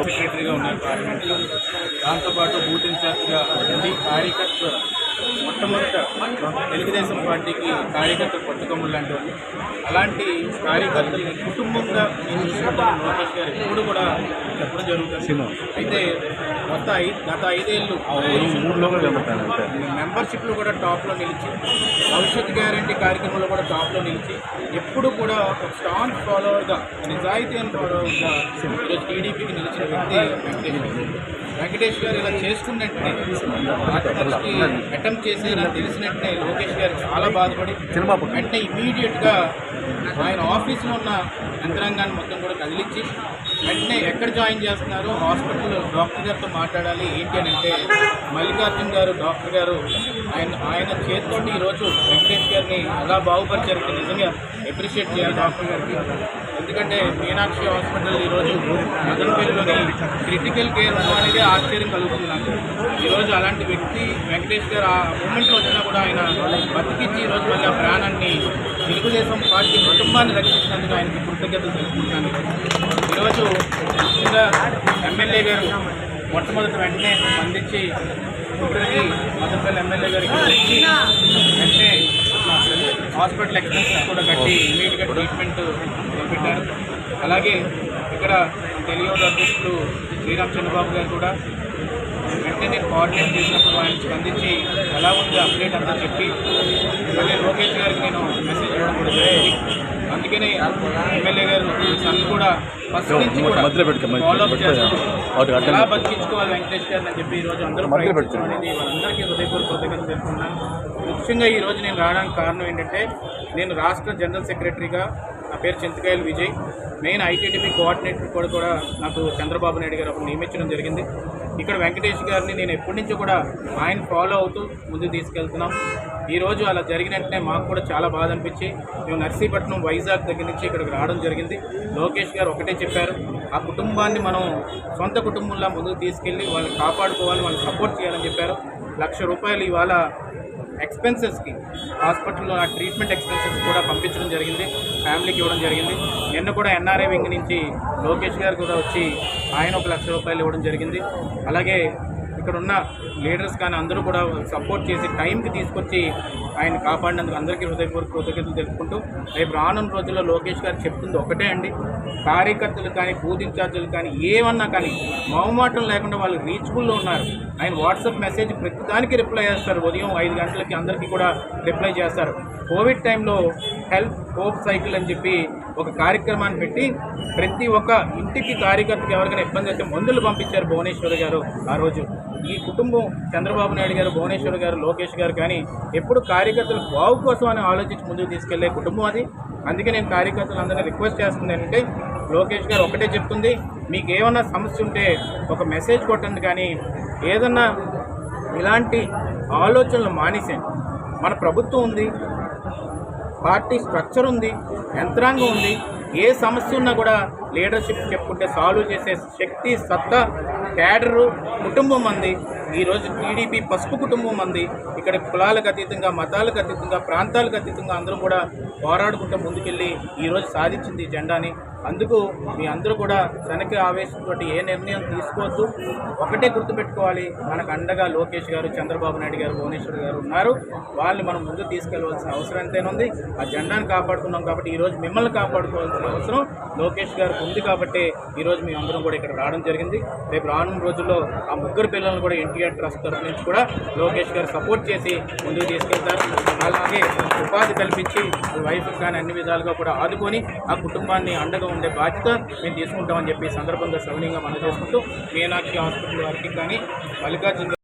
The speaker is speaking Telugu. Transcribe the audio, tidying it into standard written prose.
సెక్రటరీగా ఉన్నారు పార్లమెంట్లో. దాంతోపాటు బూత్ ఇన్ఛార్జ్గా ఉండి కార్యకర్త మొట్టమొదట తెలుగుదేశం పార్టీకి కార్యకర్తలు పట్టుకొమ్మలు లాంటి వాళ్ళు. అలాంటి కార్యకర్తల్ని కుటుంబంగా నేను చూసుకుంటాను. లోకేష్ గారు ఎప్పుడు కూడా చెప్పడం జరుగుతుంది. అయితే గత 5 ఏళ్ళు మెంబర్షిప్లో కూడా టాప్లో నిలిచి, భవిష్యత్ గ్యారంటీ కార్యక్రమంలో కూడా టాప్లో నిలిచి, ఎప్పుడు కూడా ఒక స్ట్రాంగ్ ఫాలోవర్గా, నిజాయితీ అని ఫాలోవర్గా ఈరోజు టీడీపీకి నిలిచిన వ్యక్తి వెంకటేష్ గారు. ఇలా చేసుకున్నట్టునే అటెంప్ట్ చేసి నాకు తెలిసినట్టునే లోకేష్ గారు చాలా బాధపడి వెంటనే ఇమీడియట్గా ఆయన ఆఫీస్లో ఉన్న యంత్రాంగాన్ని మొత్తం కూడా కదిలించి వెంటనే ఎక్కడ జాయిన్ చేస్తున్నారు, హాస్పిటల్ డాక్టర్ గారితో మాట్లాడాలి ఏంటి అని అంటే, మల్లికార్జున్ గారు డాక్టర్ గారు ఆయన చేతితోటి ఈరోజు వెంకటేష్ గారిని ఎలా బాగుపరిచారంటే నిజంగా అప్రిషియేట్ చేయాలి డాక్టర్ గారికి. ఎందుకంటే మీనాక్షి హాస్పిటల్ ఈరోజు మదనపల్లిలోని క్రిటికల్ కేర్ అనేది ఆశ్చర్యం కలుగుతుంది నాకు. ఈరోజు అలాంటి వ్యక్తి వెంకటేష్ గారు ఆ మూమెంట్లో వచ్చినా కూడా ఆయన బతికించి ఈరోజు మళ్ళీ ఆ ప్రాణాన్ని తెలుగుదేశం పార్టీ కుటుంబాన్ని రక్షించినందుకు ఆయనకి కృతజ్ఞతలు తెలుపుతున్నాను. ఈరోజు ముఖ్యంగా ఎమ్మెల్యే గారు మొట్టమొదటి వెంటనే స్పందించి ఇక్కడికి మదనపల్లి ఎమ్మెల్యే గారికి వచ్చి వెంటనే హాస్పిటల్ ఎక్స్పెన్సెస్ కూడా కట్టి ఇమీడియట్గా ట్రీట్మెంట్ చేపట్టారు. అలాగే ఇక్కడ తెలుగు అధ్యక్షులు శ్రీరామ్ చంద్రబాబు గారు కూడా వెంటనే నేను కోఆర్డినేట్ చేసినప్పుడు ఆయన స్పందించి ఎలా ఉంది అప్డేట్ అంతా చెప్పి మళ్ళీ లోకేష్ గారికి నేను మెసేజ్ ఇవ్వడం కూడా జరిగింది. అందుకనే ఎమ్మెల్యే గారు సన్ కూడా ఫస్ట్ నుంచి కూడా ఫాలోఅప్ చేస్తారు, ఎలా బతికించుకోవాలి వెంకటేష్ గారిని అని చెప్పి ఈరోజు అందరూ ప్రయత్నించడం అనేది వాళ్ళందరికీ హృదయపూర్వక కృతజ్ఞతలు తెలుపుతున్నాను. ముఖ్యంగా ఈరోజు నేను రావడానికి కారణం ఏంటంటే, నేను రాష్ట్ర జనరల్ సెక్రటరీగా నా పేరు చింతకాయలు విజయ్, మెయిన్ ఐటీడీపీ కోఆర్డినేటర్ కూడా నాకు చంద్రబాబు నాయుడు గారు అప్పుడు నియమించడం జరిగింది. ఇక్కడ వెంకటేష్ గారిని నేను ఎప్పటి నుంచో కూడా ఆయన ఫాలో అవుతూ ముందుకు తీసుకెళ్తున్నాం. ఈరోజు అలా జరిగినట్టునే మాకు కూడా చాలా బాధ అనిపించి మేము నర్సీపట్నం వైజాగ్ దగ్గర నుంచి ఇక్కడికి రావడం జరిగింది. లోకేష్ గారు ఒకటే చెప్పారు, ఆ కుటుంబాన్ని మనం సొంత కుటుంబంలా ముందుకు తీసుకెళ్ళి వాళ్ళని కాపాడుకోవాలి, వాళ్ళని సపోర్ట్ చేయాలని చెప్పారు. ₹1,00,000 ఇవాళ ఎక్స్పెన్సెస్కి హాస్పిటల్లో ఆ ట్రీట్మెంట్ ఎక్స్పెన్సెస్ కూడా పంపించడం జరిగింది, ఫ్యామిలీకి ఇవ్వడం జరిగింది. నిన్న కూడా ఎన్ఆర్ఐ వింగ్ నుంచి లోకేష్ గారు కూడా వచ్చి ఆయన ₹1,00,000 ఇవ్వడం జరిగింది. అలాగే ఇక్కడ ఉన్న లీడర్స్ కానీ అందరూ కూడా సపోర్ట్ చేసి టైంకి తీసుకొచ్చి ఆయన కాపాడినందుకు అందరికీ హృదయపూర్వక కృతజ్ఞతలు తెలుపుకుంటూ, రేపు రానున్న రోజుల్లో లోకేష్ గారు చెప్తుంది ఒకటే అండి, కార్యకర్తలు కానీ బూత్ ఇన్ఛార్జీలు కానీ ఏమన్నా కానీ మొహమాటం లేకుండా వాళ్ళు రీచబుల్లో ఉన్నారు. ఆయన వాట్సాప్ మెసేజ్ ప్రతిదానికి రిప్లై చేస్తారు. ఉదయం 5 గంటలకి అందరికీ కూడా రిప్లై చేస్తారు. కోవిడ్ టైంలో హెల్ప్ హోప్ సైకిల్ అని చెప్పి ఒక కార్యక్రమాన్ని పెట్టి ప్రతి ఒక్క ఇంటికి కార్యకర్తకి ఎవరికైనా ఇబ్బంది అయితే మందులు పంపించారు భువనేశ్వర్ గారు ఆ రోజు. ఈ కుటుంబం చంద్రబాబు నాయుడు గారు, భువనేశ్వర్ గారు, లోకేష్ గారు కానీ ఎప్పుడు కార్యకర్తల బాగు కోసం అని ఆలోచించి ముందుకు తీసుకెళ్లే కుటుంబం అది. అందుకే నేను కార్యకర్తలందరినీ రిక్వెస్ట్ చేస్తుంది ఏంటంటే, లోకేష్ గారు ఒకటే చెప్తుంది, మీకు ఏమన్నా సమస్య ఉంటే ఒక మెసేజ్ కొట్టండి, కానీ ఏదన్నా ఇలాంటి ఆలోచనలు మానేసేయండి. మన ప్రభుత్వం ఉంది, పార్టీ స్ట్రక్చర్ ఉంది, యంత్రాంగం ఉంది. ఏ సమస్య ఉన్నా కూడా లీడర్షిప్ చెప్పుకుంటే సాల్వ్ చేసే శక్తి, సత్తా, క్యాడరు కుటుంబం మంది. ఈరోజు టీడీపీ పసుపు కుటుంబం మంది. ఇక్కడ కులాలకు అతీతంగా, మతాలకు అతీతంగా, ప్రాంతాలకు అతీతంగా అందరూ కూడా పోరాడుకుంటూ ముందుకెళ్ళి ఈరోజు సాధించింది ఈ జెండాని. అందుకు మీ అందరూ కూడా వెనక ఆవేశంతో ఏ నిర్ణయం తీసుకోవద్దు. ఒకటే గుర్తుపెట్టుకోవాలి, మనకు అండగా లోకేష్ గారు, చంద్రబాబు నాయుడు గారు, భువనేశ్వర్ గారు ఉన్నారు. వాళ్ళని మనం ముందుకు తీసుకెళ్లవలసిన అవసరం ఎంతైనా ఉంది. ఆ జెండాను కాపాడుకున్నాం కాబట్టి ఈరోజు మిమ్మల్ని కాపాడుకోవాల్సిన అవసరం లోకేష్ గారికి ఉంది. కాబట్టి ఈరోజు మీ అందరం కూడా ఇక్కడ రావడం జరిగింది. రేపు రానున్న రోజుల్లో ఆ ముగ్గురు పిల్లలను కూడా ఎన్టీఆర్ ట్రస్ట్ తరఫు నుంచి కూడా లోకేష్ గారు సపోర్ట్ చేసి ముందుకు తీసుకెళ్తారు. అలాగే ఉపాధి కల్పించి వైఫ్ కానీ అన్ని విధాలుగా కూడా ఆదుకొని ఆ కుటుంబాన్ని అండగా ఉండే బాధ్యత మేము తీసుకుంటామని చెప్పి సందర్భంగా సవినీయంగా మనం చేసుకుంటూ మీనాక్షి హాస్పిటల్ వారికి కానీ మల్లికార్జున